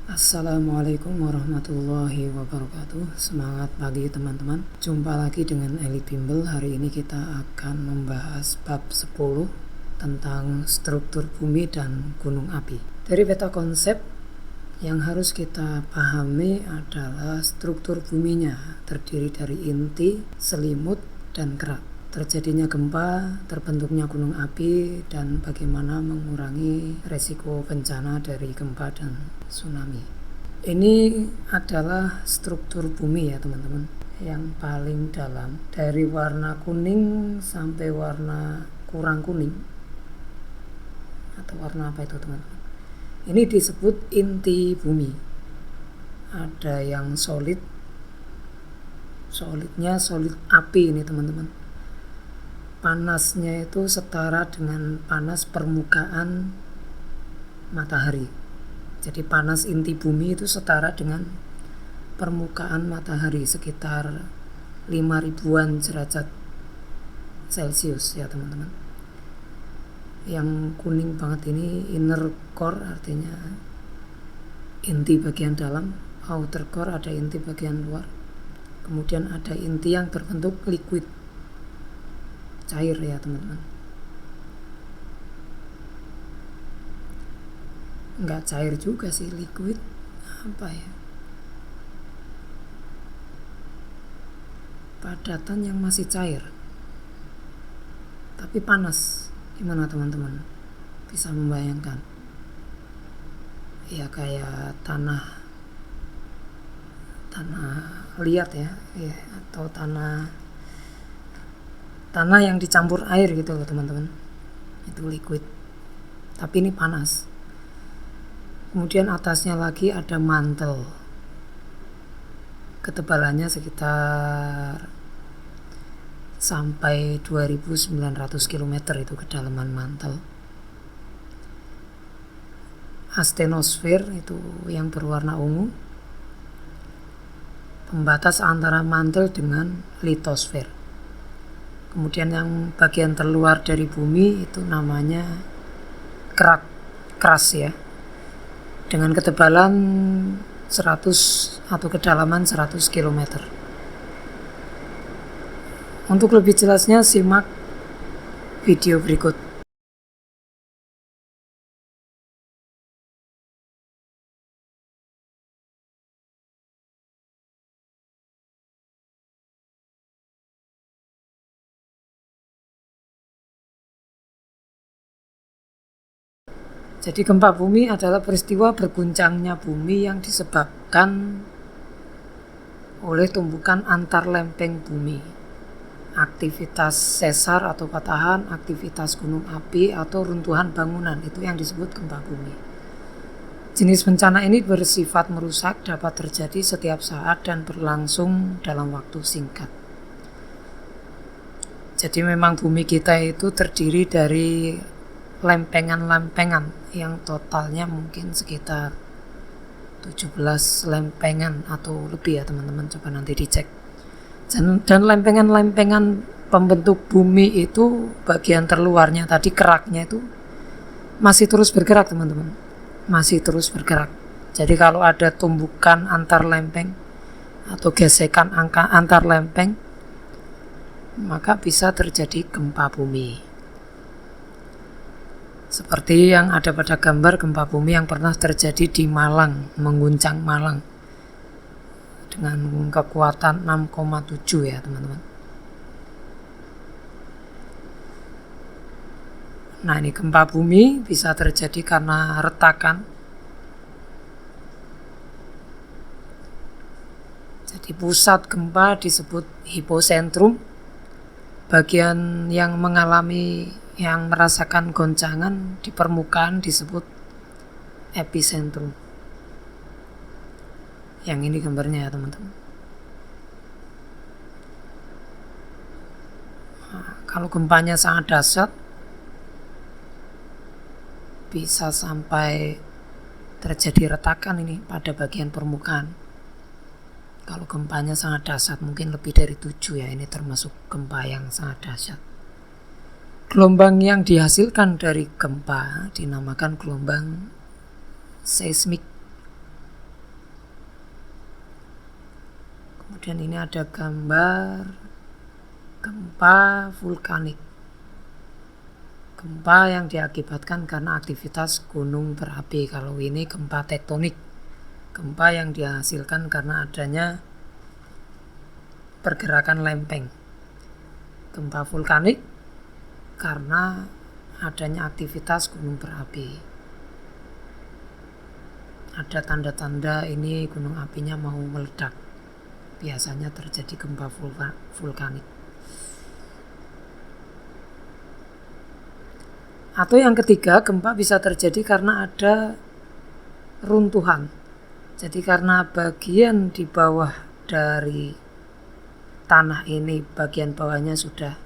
Assalamualaikum warahmatullahi wabarakatuh. Semangat pagi teman-teman. Jumpa lagi dengan Eli Bimbel. Hari ini kita akan membahas bab 10 tentang struktur bumi dan gunung api. Dari peta konsep yang harus kita pahami adalah struktur buminya terdiri dari inti, selimut, dan kerak. Terjadinya gempa, terbentuknya gunung api, dan bagaimana mengurangi resiko bencana dari gempa dan tsunami. Ini adalah struktur bumi ya teman-teman, yang paling dalam, dari warna kuning sampai warna kurang kuning, atau warna apa itu teman-teman. Ini disebut inti bumi. Ada yang solidnya solid api ini teman-teman. Panasnya itu setara dengan panas permukaan matahari. Jadi panas inti bumi itu setara dengan permukaan matahari, sekitar 5.000-an derajat Celcius ya teman-teman. Yang kuning banget ini inner core, artinya inti bagian dalam. Outer core ada inti bagian luar. Kemudian ada inti yang berbentuk liquid, cair ya teman-teman. Enggak cair juga sih, liquid apa ya, padatan yang masih cair tapi panas. Gimana teman-teman bisa membayangkan? Ya kayak tanah liat ya, atau tanah yang dicampur air gitu loh teman-teman. Itu liquid, tapi ini panas. Kemudian atasnya lagi ada mantel, ketebalannya sekitar sampai 2.900 km itu kedalaman mantel. Astenosfer itu yang berwarna ungu, pembatas antara mantel dengan litosfer. Kemudian yang bagian terluar dari bumi itu namanya crust ya, dengan ketebalan 100 atau kedalaman 100 km. Untuk lebih jelasnya simak video berikut. Jadi gempa bumi adalah peristiwa berguncangnya bumi yang disebabkan oleh tumbukan antar lempeng bumi, aktivitas sesar atau patahan, aktivitas gunung api, atau runtuhan bangunan, itu yang disebut gempa bumi. Jenis bencana ini bersifat merusak, dapat terjadi setiap saat dan berlangsung dalam waktu singkat. Jadi memang bumi kita itu terdiri dari lempengan-lempengan yang totalnya mungkin sekitar 17 lempengan atau lebih ya teman-teman, coba nanti dicek. Dan lempengan-lempengan pembentuk bumi itu bagian terluarnya tadi, keraknya itu masih terus bergerak teman-teman, masih terus bergerak. Jadi kalau ada tumbukan antar lempeng atau gesekan antar lempeng, maka bisa terjadi gempa bumi. Seperti yang ada pada gambar gempa bumi yang pernah terjadi di Malang, mengguncang Malang dengan kekuatan 6,7 ya teman-teman. Nah, ini gempa bumi bisa terjadi karena retakan. Jadi pusat gempa disebut hipocentrum. Bagian yang merasakan goncangan di permukaan disebut epicentrum. Yang ini gambarnya ya teman-teman. Nah, kalau gempanya sangat dahsyat, bisa sampai terjadi retakan ini pada bagian permukaan. Kalau gempanya sangat dahsyat, mungkin lebih dari 7 ya, ini termasuk gempa yang sangat dahsyat. Gelombang yang dihasilkan dari gempa dinamakan gelombang seismik. Kemudian ini ada gambar gempa vulkanik. Gempa yang diakibatkan karena aktivitas gunung berapi. Kalau ini gempa tektonik, gempa yang dihasilkan karena adanya pergerakan lempeng. Gempa vulkanik karena adanya aktivitas gunung berapi. Ada tanda-tanda ini gunung apinya mau meledak. Biasanya terjadi gempa vulkanik. Atau yang ketiga, gempa bisa terjadi karena ada runtuhan. Jadi karena bagian di bawah dari tanah ini, bagian bawahnya sudah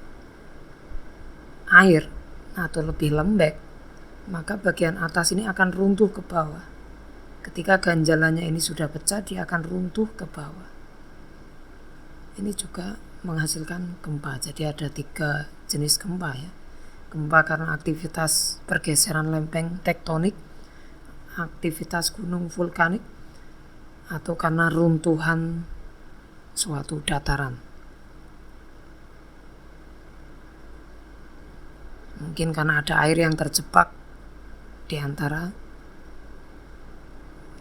air atau lebih lembek, maka bagian atas ini akan runtuh ke bawah. Ketika ganjalannya ini sudah pecah, dia akan runtuh ke bawah. Ini juga menghasilkan gempa. Jadi ada 3 jenis gempa ya. Gempa karena aktivitas pergeseran lempeng tektonik, aktivitas gunung vulkanik, atau karena runtuhan suatu dataran. Mungkin karena ada air yang terjebak di antara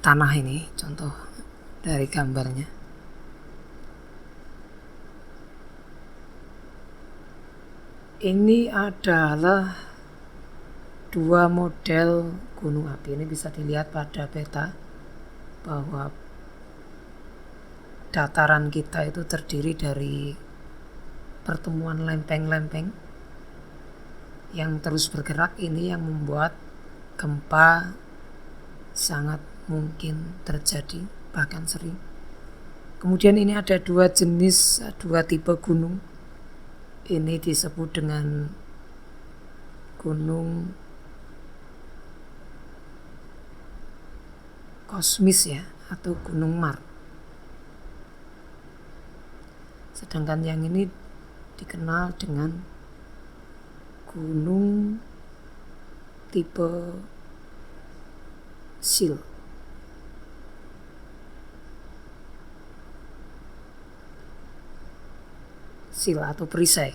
tanah ini, contoh dari gambarnya. Ini adalah 2 model gunung api. Ini bisa dilihat pada peta bahwa dataran kita itu terdiri dari pertemuan lempeng-lempeng yang terus bergerak. Ini yang membuat gempa sangat mungkin terjadi, bahkan sering. Kemudian ini ada 2 jenis, 2 tipe gunung. Ini disebut dengan gunung kosmis ya, atau gunung Mar. Sedangkan yang ini dikenal dengan gunung tipe Sil. Sil atau perisai.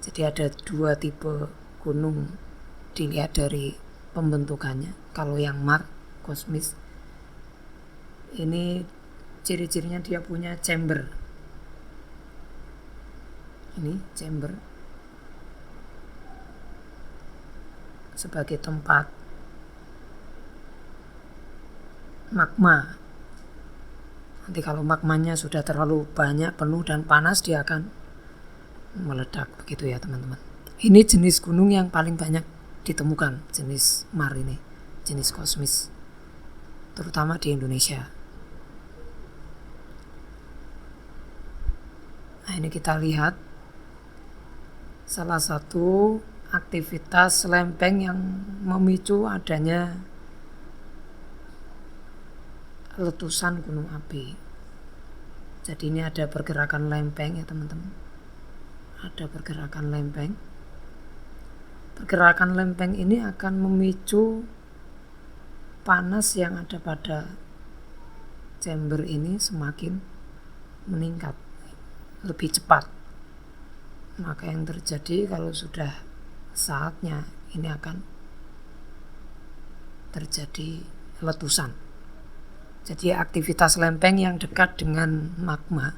Jadi ada 2 tipe gunung dilihat dari pembentukannya. Kalau yang Mar, kosmis, ini ciri-cirinya dia punya chamber. Ini chamber sebagai tempat magma. Nanti kalau magmanya sudah terlalu banyak, penuh dan panas, dia akan meledak, begitu ya teman-teman. Ini jenis gunung yang paling banyak ditemukan, jenis Mar ini, jenis kosmis, terutama di Indonesia. Nah, ini kita lihat salah satu aktivitas lempeng yang memicu adanya letusan gunung api. Jadi ini ada pergerakan lempeng ya teman-teman. Ada pergerakan lempeng. Pergerakan lempeng ini akan memicu panas yang ada pada chamber ini semakin meningkat, lebih cepat. Maka yang terjadi kalau sudah saatnya ini akan terjadi letusan. Jadi aktivitas lempeng yang dekat dengan magma,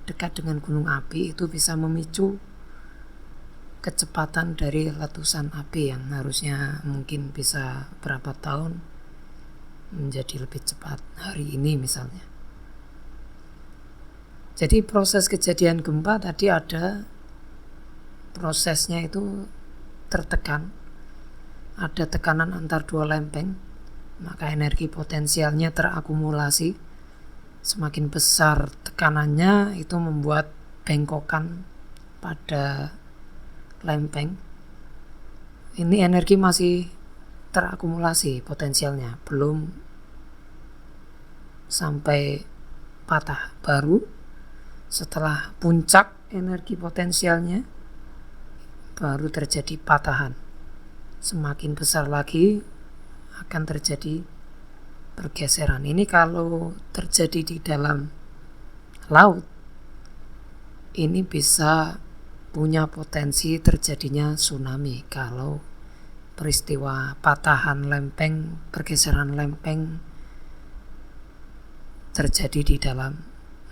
dekat dengan gunung api, itu bisa memicu kecepatan dari letusan api yang harusnya mungkin bisa berapa tahun menjadi lebih cepat hari ini misalnya. Jadi proses kejadian gempa tadi ada prosesnya itu tertekan, ada tekanan antar 2 lempeng, maka energi potensialnya terakumulasi. Semakin besar tekanannya, itu membuat bengkokan pada lempeng. Ini energi masih terakumulasi potensialnya, belum sampai patah. Baru setelah puncak energi potensialnya, baru terjadi patahan. Semakin besar lagi akan terjadi pergeseran. Ini kalau terjadi di dalam laut, ini bisa punya potensi terjadinya tsunami kalau peristiwa patahan lempeng, pergeseran lempeng terjadi di dalam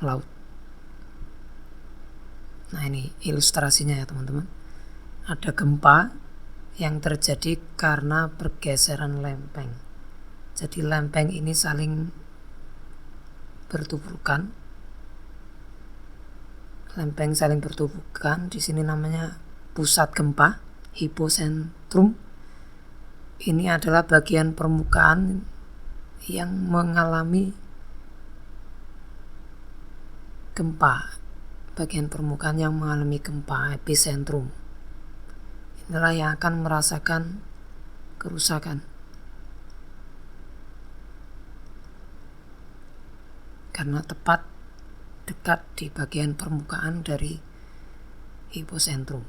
laut. Nah, ini ilustrasinya ya teman-teman. Ada gempa yang terjadi karena pergeseran lempeng. Jadi lempeng ini saling bertuburkan. Lempeng saling bertuburkan. Di sini namanya pusat gempa, hipocentrum. Ini adalah bagian permukaan yang mengalami gempa. Bagian permukaan yang mengalami gempa, epicentrum. Inilah yang akan merasakan kerusakan. Karena tepat dekat di bagian permukaan dari hipocentrum.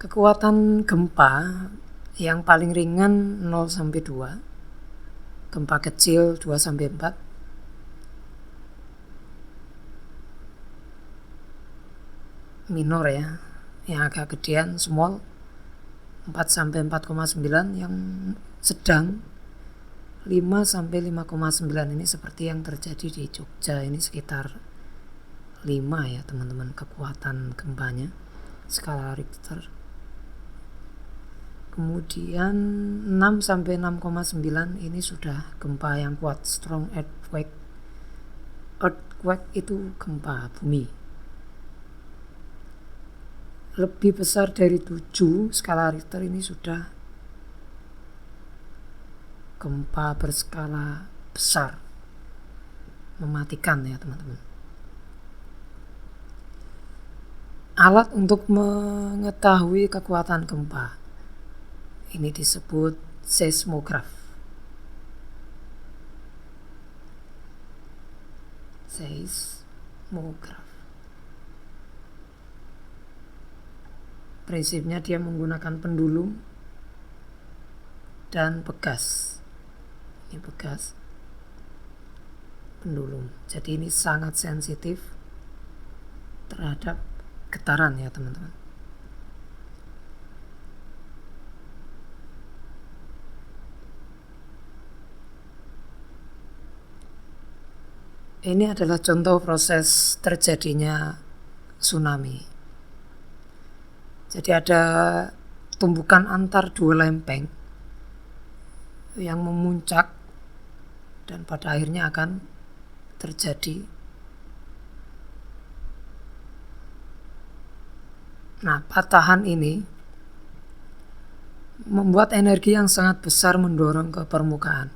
Kekuatan gempa yang paling ringan 0-2. Gempa kecil 2-4. Minor ya, yang agak gedean small 4-4,9. Yang sedang 5-5,9. Ini seperti yang terjadi di Jogja, ini sekitar 5 ya teman-teman kekuatan gempanya skala Richter. Kemudian 6-6,9 ini sudah gempa yang kuat, strong earthquake. Earthquake itu gempa bumi. Lebih besar dari 7 skala Richter ini sudah gempa berskala besar, mematikan ya teman-teman. Alat untuk mengetahui kekuatan gempa ini disebut seismograf. Seismograf. Prinsipnya dia menggunakan pendulum dan pegas. Ini pegas, pendulum. Jadi ini sangat sensitif terhadap getaran ya teman-teman. Ini adalah contoh proses terjadinya tsunami. Jadi ada tumbukan antar dua lempeng yang memuncak dan pada akhirnya akan terjadi. Nah, patahan ini membuat energi yang sangat besar mendorong ke permukaan.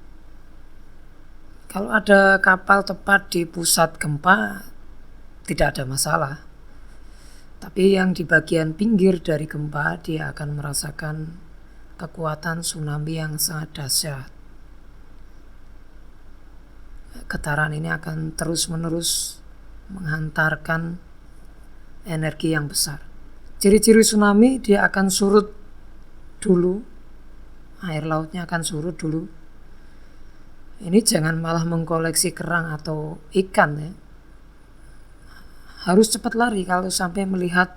Kalau ada kapal tepat di pusat gempa, tidak ada masalah. Tapi yang di bagian pinggir dari gempa, dia akan merasakan kekuatan tsunami yang sangat dahsyat. Getaran ini akan terus-menerus menghantarkan energi yang besar. Ciri-ciri tsunami, dia akan surut dulu, air lautnya akan surut dulu. Ini jangan malah mengkoleksi kerang atau ikan ya. Harus cepat lari kalau sampai melihat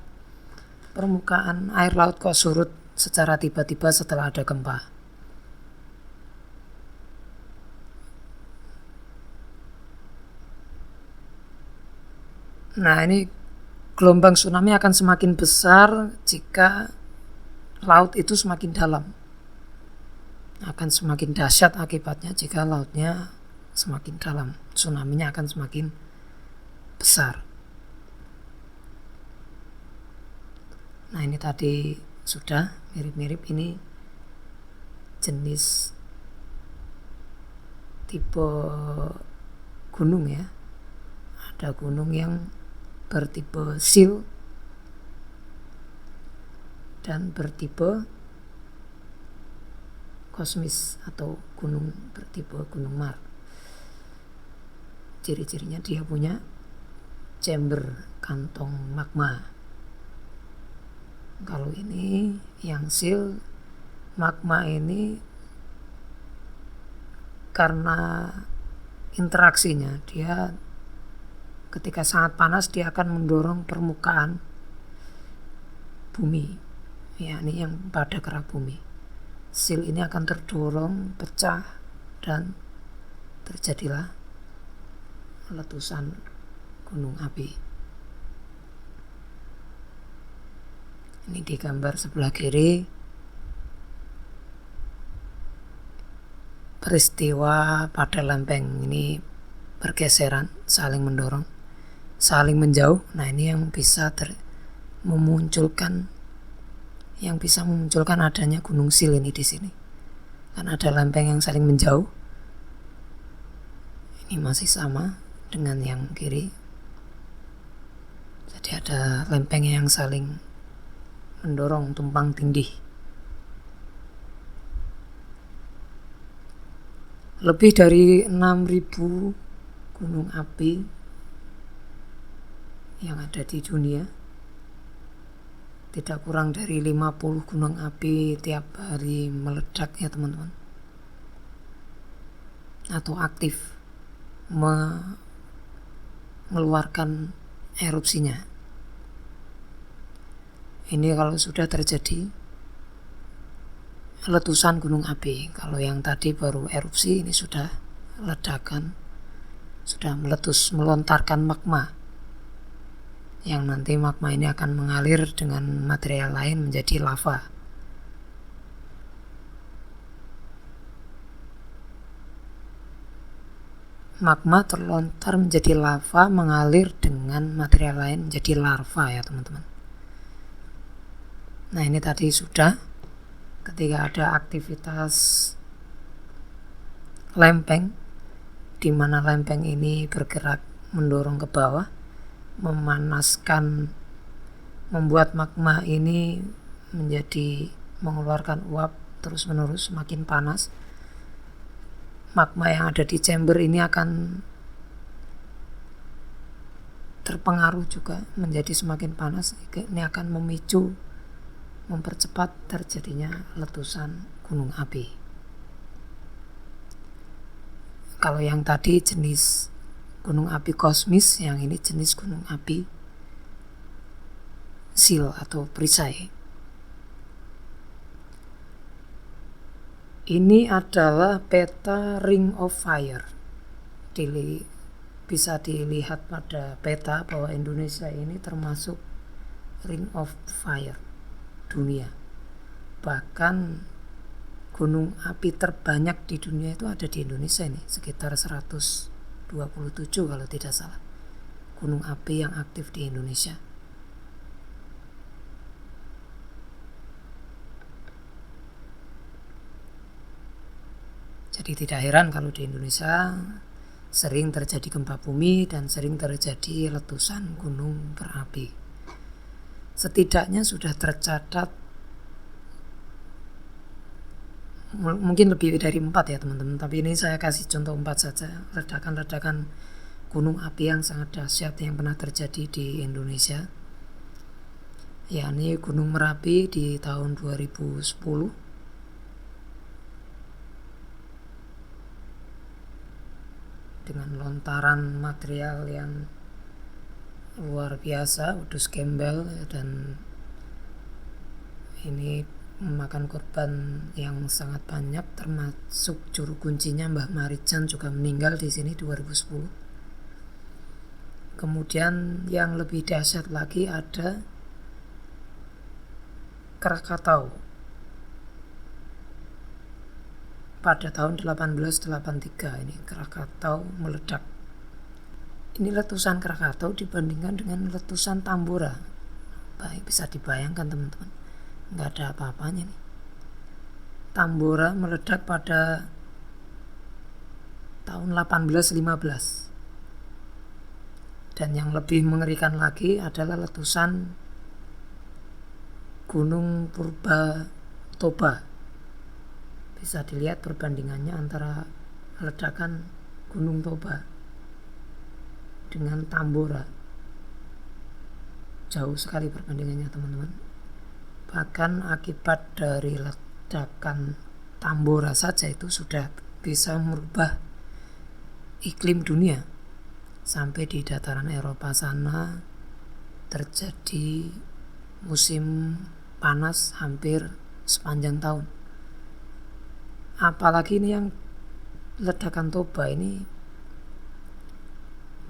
permukaan air laut kok surut secara tiba-tiba setelah ada gempa. Nah, ini gelombang tsunami akan semakin besar jika laut itu semakin dalam. Akan semakin dahsyat akibatnya jika lautnya semakin dalam. Tsunami-nya akan semakin besar. Nah, ini tadi sudah mirip-mirip, ini jenis tipe gunung ya. Ada gunung yang bertipe sil dan bertipe kosmis atau gunung bertipe gunung Mar. Ciri-cirinya dia punya chamber, kantong magma. Kalau ini yang sil, magma ini karena interaksinya, dia ketika sangat panas dia akan mendorong permukaan bumi, yakni yang pada kerak bumi. Sil ini akan terdorong, pecah, dan terjadilah letusan gunung api. Ini di gambar sebelah kiri, peristiwa pada lempeng ini bergeseran, saling mendorong, saling menjauh. Nah, ini yang bisa memunculkan adanya gunung Sil ini di sini. Kan ada lempeng yang saling menjauh. Ini masih sama dengan yang kiri. Jadi ada lempeng yang saling mendorong, tumpang tindih. Lebih dari 6.000 gunung api yang ada di dunia. Tidak kurang dari 50 gunung api tiap hari meledak ya teman-teman, atau aktif mengeluarkan erupsinya. Ini kalau sudah terjadi letusan gunung api. Kalau yang tadi baru erupsi, ini sudah ledakan, sudah meletus, melontarkan magma, yang nanti magma ini akan mengalir dengan material lain menjadi lava. Magma terlontar menjadi lava, mengalir dengan material lain menjadi larva ya teman-teman. Nah, ini tadi sudah ketika ada aktivitas lempeng, di mana lempeng ini bergerak mendorong ke bawah, memanaskan, membuat magma ini menjadi mengeluarkan uap terus menerus, makin panas. Magma yang ada di chamber ini akan terpengaruh juga menjadi semakin panas. Ini akan memicu, mempercepat terjadinya letusan gunung api. Kalau yang tadi jenis gunung api kosmis, yang ini jenis gunung api Sil atau perisai. Ini adalah peta Ring of Fire. Bisa dilihat pada peta bahwa Indonesia ini termasuk Ring of Fire dunia. Bahkan gunung api terbanyak di dunia itu ada di Indonesia ini, sekitar 127 kalau tidak salah, gunung api yang aktif di Indonesia. Jadi tidak heran kalau di Indonesia sering terjadi gempa bumi dan sering terjadi letusan gunung berapi. Setidaknya sudah tercatat mungkin lebih dari 4 ya teman-teman, tapi ini saya kasih contoh 4 saja ledakan-ledakan gunung api yang sangat dahsyat yang pernah terjadi di Indonesia, yakni Gunung Merapi di tahun 2010, dengan lontaran material yang luar biasa, udus gembel, dan ini memakan korban yang sangat banyak, termasuk juru kuncinya Mbah Marijan juga meninggal di sini 2010. Kemudian yang lebih dahsyat lagi ada Krakatau pada tahun 1883. Ini Krakatau meledak. Ini letusan Krakatau dibandingkan dengan letusan Tambora, baik bisa dibayangkan teman-teman, nggak ada apa-apanya nih. Tambora meledak pada tahun 1815. Dan yang lebih mengerikan lagi adalah letusan Gunung Purba Toba. Bisa dilihat perbandingannya antara ledakan Gunung Toba dengan Tambora. Jauh sekali perbandingannya teman-teman. Bahkan akibat dari ledakan Tambora saja itu sudah bisa merubah iklim dunia. Sampai di dataran Eropa sana terjadi musim panas hampir sepanjang tahun. Apalagi ini yang ledakan Toba ini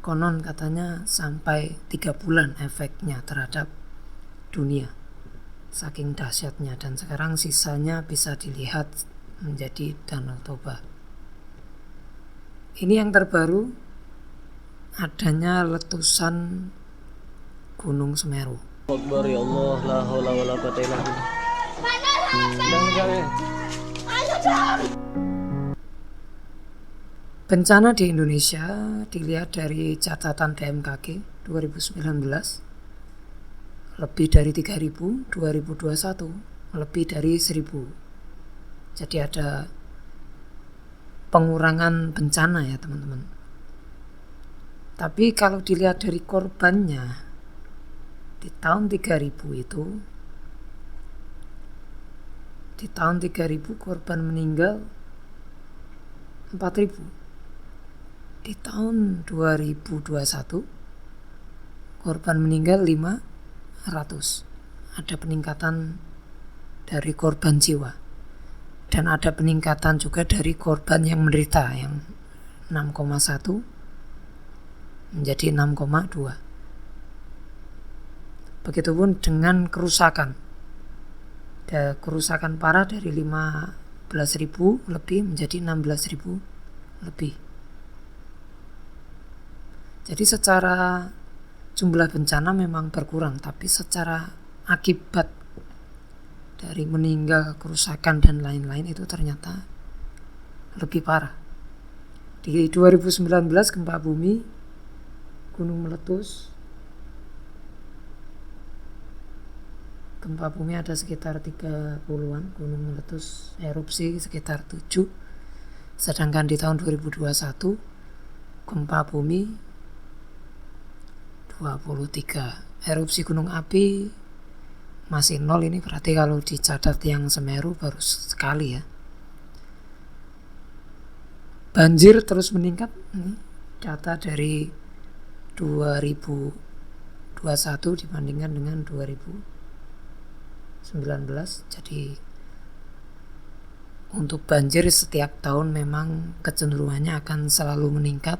konon katanya sampai 3 bulan efeknya terhadap dunia, saking dahsyatnya. Dan sekarang sisanya bisa dilihat menjadi Danau Toba. Ini yang terbaru, adanya letusan Gunung Semeru. Akbar ya Allah, la haula wala quwata illa billah. Bencana di Indonesia dilihat dari catatan BMKG 2019 lebih dari 3.000, 2021 lebih dari 1.000. Jadi ada pengurangan bencana ya teman-teman. Tapi kalau dilihat dari korbannya, di tahun 3000 itu, di tahun 3000 korban meninggal 4.000. Di tahun 2021 korban meninggal 500. Ada peningkatan dari korban jiwa. Dan ada peningkatan juga dari korban yang menderita, yang 6,1 menjadi 6,2. Begitupun dengan kerusakan. Ada kerusakan parah dari 15.000 lebih menjadi 16.000 lebih. Jadi secara jumlah bencana memang berkurang, tapi secara akibat dari meninggal, kerusakan dan lain-lain itu ternyata lebih parah. Di 2019 gempa bumi, gunung meletus. Gempa bumi ada sekitar 30-an, gunung meletus, erupsi sekitar 7. Sedangkan di tahun 2021 gempa bumi 23. Erupsi gunung api masih 0, ini berarti kalau dicatat yang Semeru baru sekali ya. Banjir terus meningkat, ini data dari 2021 dibandingkan dengan 2019. Jadi untuk banjir setiap tahun memang kecenderungannya akan selalu meningkat.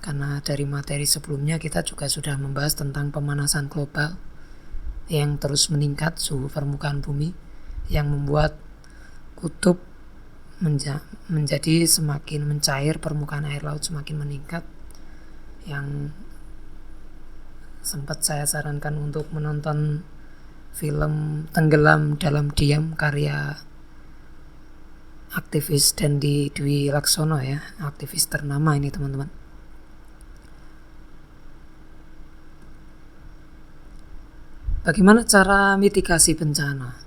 Karena dari materi sebelumnya kita juga sudah membahas tentang pemanasan global yang terus meningkat suhu permukaan bumi, yang membuat kutub menjadi semakin mencair, permukaan air laut semakin meningkat. Yang sempat saya sarankan untuk menonton film Tenggelam Dalam Diam karya aktivis Dendi Dwi Laksono ya, aktivis ternama ini teman-teman. Bagaimana cara mitigasi bencana?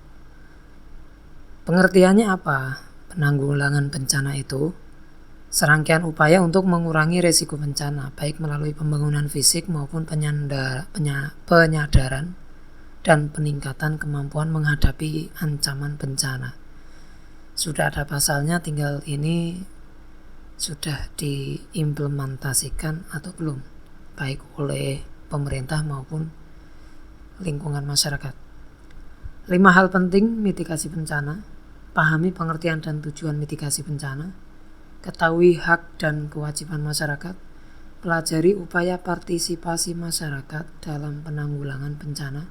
Pengertiannya apa? Penanggulangan bencana itu serangkaian upaya untuk mengurangi resiko bencana, baik melalui pembangunan fisik maupun penyadaran dan peningkatan kemampuan menghadapi ancaman bencana. Sudah ada pasalnya, tinggal ini sudah diimplementasikan atau belum, baik oleh pemerintah maupun lingkungan masyarakat. 5 hal penting mitigasi bencana: pahami pengertian dan tujuan mitigasi bencana, ketahui hak dan kewajiban masyarakat, pelajari upaya partisipasi masyarakat dalam penanggulangan bencana,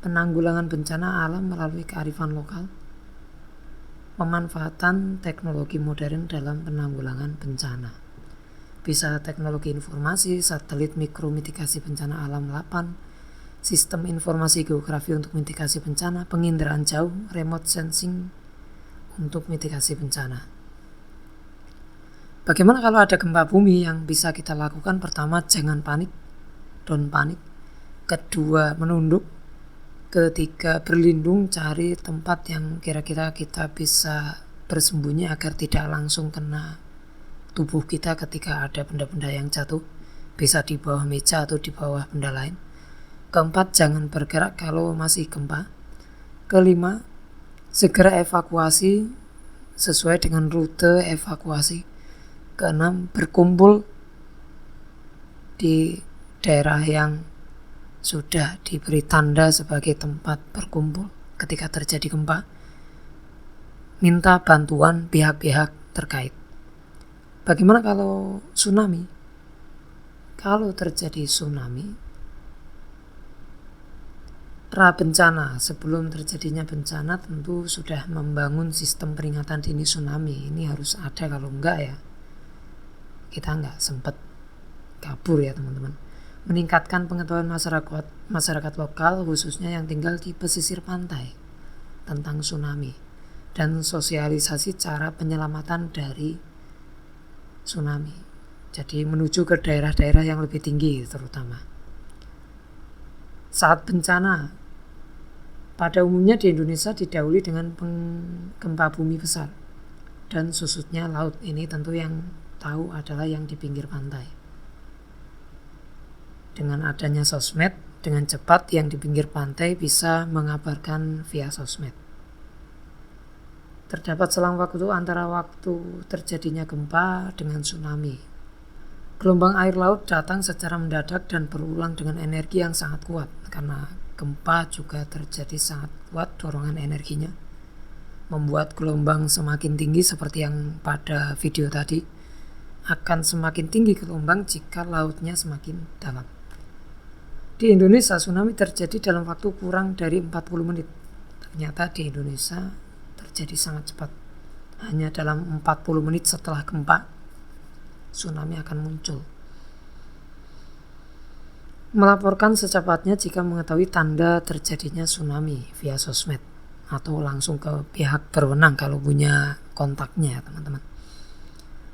penanggulangan bencana alam melalui kearifan lokal, pemanfaatan teknologi modern dalam penanggulangan bencana. Bisa teknologi informasi, satelit mikro mitigasi bencana alam 8, sistem informasi geografi untuk mitigasi bencana, penginderaan jauh, remote sensing untuk mitigasi bencana. Bagaimana kalau ada gempa bumi? Yang bisa kita lakukan, pertama, jangan panik, don't panik. Kedua, menunduk. Ketiga, berlindung, cari tempat yang kira-kira kita bisa bersembunyi agar tidak langsung kena tubuh kita ketika ada benda-benda yang jatuh, bisa di bawah meja atau di bawah benda lain. Keempat, jangan bergerak kalau masih gempa. Kelima, segera evakuasi sesuai dengan rute evakuasi. Keenam, berkumpul di daerah yang sudah diberi tanda sebagai tempat berkumpul ketika terjadi gempa. Minta bantuan pihak-pihak terkait. Bagaimana kalau tsunami? Kalau terjadi tsunami, pra-bencana, sebelum terjadinya bencana tentu sudah membangun sistem peringatan dini tsunami. Ini harus ada, kalau enggak ya kita enggak sempat kabur ya teman-teman. Meningkatkan pengetahuan masyarakat lokal khususnya yang tinggal di pesisir pantai tentang tsunami dan sosialisasi cara penyelamatan dari tsunami. Jadi menuju ke daerah-daerah yang lebih tinggi terutama. Saat bencana, pada umumnya di Indonesia didahului dengan gempa bumi besar dan susutnya laut. Ini tentu yang tahu adalah yang di pinggir pantai. Dengan adanya sosmed, dengan cepat yang di pinggir pantai bisa mengabarkan via sosmed. Terdapat selang waktu antara waktu terjadinya gempa dengan tsunami. Gelombang air laut datang secara mendadak dan berulang dengan energi yang sangat kuat. Karena gempa juga terjadi sangat kuat dorongan energinya, membuat gelombang semakin tinggi seperti yang pada video tadi. Akan semakin tinggi gelombang jika lautnya semakin dalam. Di Indonesia tsunami terjadi dalam waktu kurang dari 40 menit. Ternyata di Indonesia terjadi sangat cepat. Hanya dalam 40 menit setelah gempa, tsunami akan muncul. Melaporkan secepatnya jika mengetahui tanda terjadinya tsunami via sosmed atau langsung ke pihak berwenang kalau punya kontaknya, teman-teman.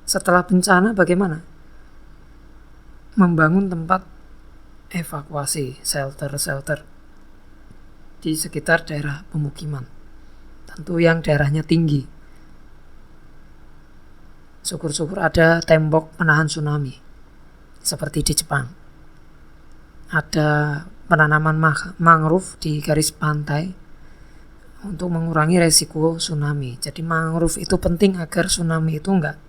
Setelah bencana bagaimana? Membangun tempat evakuasi, shelter di sekitar daerah pemukiman. Tentu yang daerahnya tinggi. Syukur-syukur ada tembok penahan tsunami seperti di Jepang. Ada penanaman mangrove di garis pantai untuk mengurangi resiko tsunami. Jadi mangrove itu penting agar tsunami itu enggak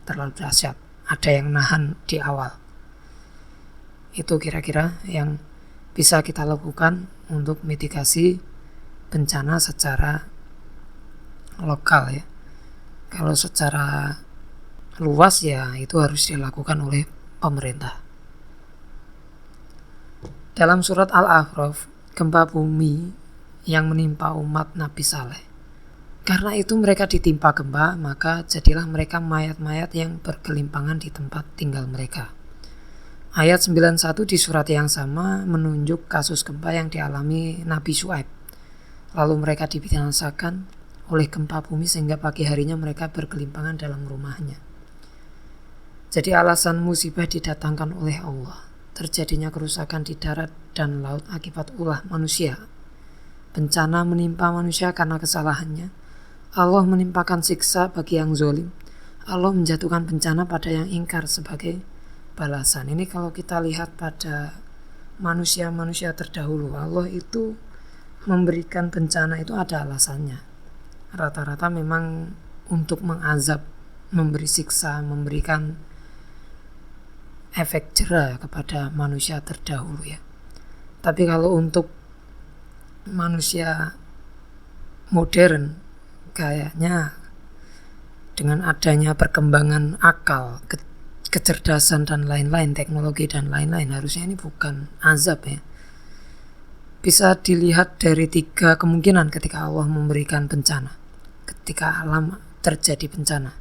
terlalu dahsyat. Ada yang nahan di awal. Itu kira-kira yang bisa kita lakukan untuk mitigasi bencana secara lokal ya. Kalau secara luas ya itu harus dilakukan oleh pemerintah. Dalam surat Al-A'raf, gempa bumi yang menimpa umat Nabi Saleh. Karena itu mereka ditimpa gempa, maka jadilah mereka mayat-mayat yang bergelimpangan di tempat tinggal mereka. Ayat 91 di surat yang sama menunjuk kasus gempa yang dialami Nabi Syuaib. Lalu mereka dibinasakan oleh gempa bumi sehingga pagi harinya mereka bergelimpangan dalam rumahnya. Jadi alasan musibah didatangkan oleh Allah. Terjadinya kerusakan di darat dan laut akibat ulah manusia. Bencana menimpa manusia karena kesalahannya. Allah menimpakan siksa bagi yang zalim. Allah menjatuhkan bencana pada yang ingkar sebagai balasan. Ini kalau kita lihat pada manusia-manusia terdahulu, Allah itu memberikan bencana itu ada alasannya. Rata-rata memang untuk mengazab, memberi siksa, memberikan efek jera kepada manusia terdahulu ya. Tapi kalau untuk manusia modern, kayaknya dengan adanya perkembangan akal, kecerdasan dan lain-lain, teknologi dan lain-lain, harusnya ini bukan azab ya. Bisa dilihat dari 3 kemungkinan ketika Allah memberikan bencana, ketika alam terjadi bencana.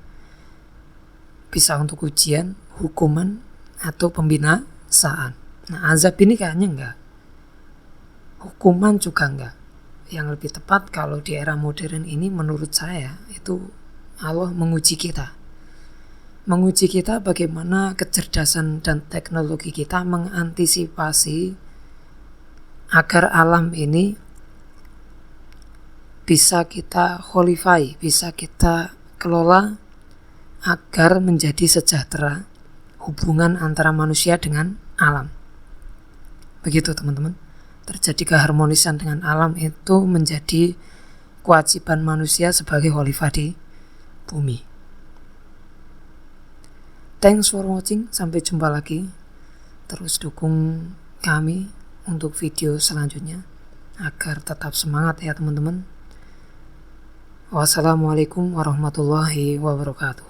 Bisa untuk ujian, hukuman, atau pembinasaan. Nah, azab ini kayaknya enggak. Hukuman juga enggak. Yang lebih tepat kalau di era modern ini menurut saya itu Allah menguji kita. Menguji kita bagaimana kecerdasan dan teknologi kita mengantisipasi agar alam ini bisa kita kholifai, bisa kita kelola agar menjadi sejahtera hubungan antara manusia dengan alam. Begitu teman-teman. Terjadi keharmonisan dengan alam itu menjadi kewajiban manusia sebagai khalifah di bumi. Thanks for watching, sampai jumpa lagi. Terus dukung kami untuk video selanjutnya agar tetap semangat ya teman-teman. Wassalamualaikum warahmatullahi wabarakatuh.